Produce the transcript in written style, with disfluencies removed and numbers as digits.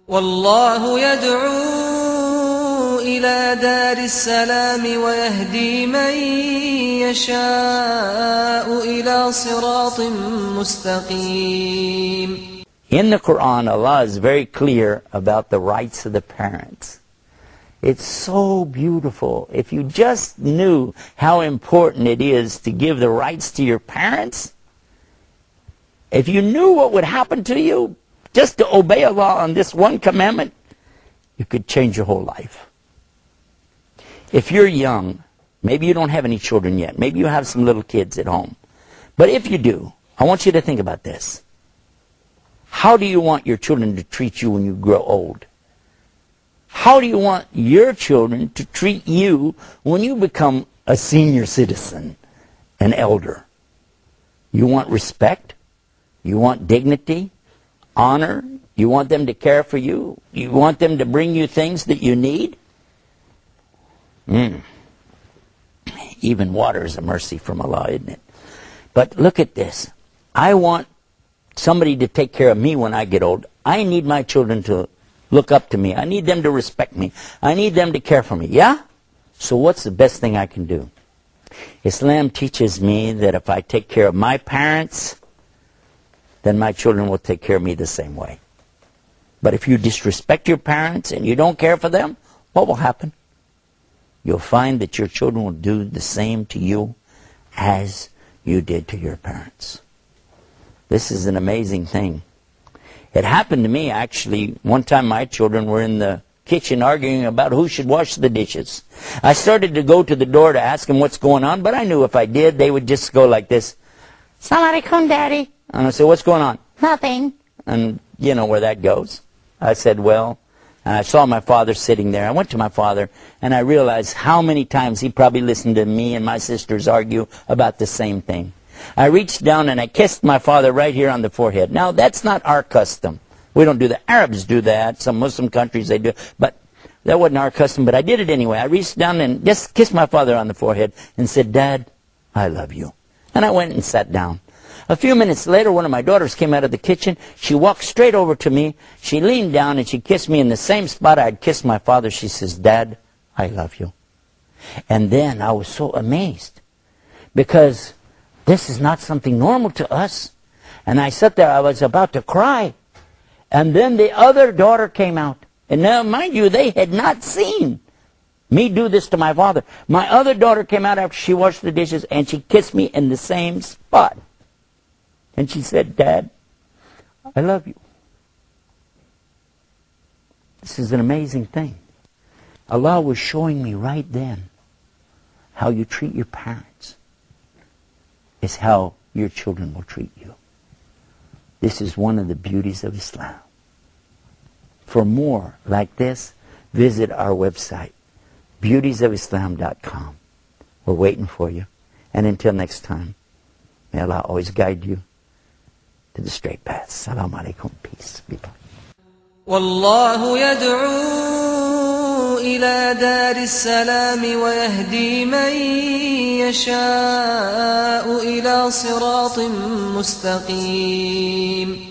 والله يدعو إلى دار السلام ويهدي من يشاء إلى صراط مستقيم. In the Quran, Allah is very clear about the rights of the parents. It's so beautiful. If you just knew how important it is to give the rights to your parents, if you knew what would happen to you just to obey Allah on this one commandment, you could change your whole life. If you're young, maybe you don't have any children yet, maybe you have some little kids at home, but if you do, I want you to think about this. How do you want your children to treat you when you grow old? How do you want your children to treat you when you become a senior citizen, an elder? You want respect? You want dignity? Honor? You want them to care for you? You want them to bring you things that you need? Even water is a mercy from Allah, isn't it? But look at this. I want somebody to take care of me when I get old. I need my children to look up to me. I need them to respect me. I need them to care for me. Yeah? So what's the best thing I can do? Islam teaches me that if I take care of my parents, then my children will take care of me the same way. But if you disrespect your parents and you don't care for them, what will happen? You'll find that your children will do the same to you as you did to your parents. This is an amazing thing. It happened to me, actually. One time my children were in the kitchen arguing about who should wash the dishes. I started to go to the door to ask them what's going on, but I knew if I did, they would just go like this. Assalamu alaikum, Daddy. And I said, what's going on? Nothing. And you know where that goes. I said, well, and I saw my father sitting there. I went to my father, and I realized how many times he probably listened to me and my sisters argue about the same thing. I reached down and I kissed my father right here on the forehead. Now, that's not our custom. We don't do that. Arabs do that. Some Muslim countries, they do. But that wasn't our custom, but I did it anyway. I reached down and just kissed my father on the forehead and said, Dad, I love you. And I went and sat down. A few minutes later, one of my daughters came out of the kitchen. She walked straight over to me. She leaned down and she kissed me in the same spot I had kissed my father. She says, Dad, I love you. And then I was so amazed because this is not something normal to us. And I sat there, I was about to cry. And then the other daughter came out. And now, mind you, they had not seen me do this to my father. My other daughter came out after she washed the dishes and she kissed me in the same spot. And she said, Dad, I love you. This is an amazing thing. Allah was showing me right then how you treat your parents is how your children will treat you. This is one of the beauties of Islam. For more like this, visit our website, beautiesofislam.com. We're waiting for you. And until next time, may Allah always guide you to the straight path. Assalamu alaikum. Peace. Be blessed. والله يدعو إلى دار السلام ويهدي من يشاء إلى صراط مستقيم.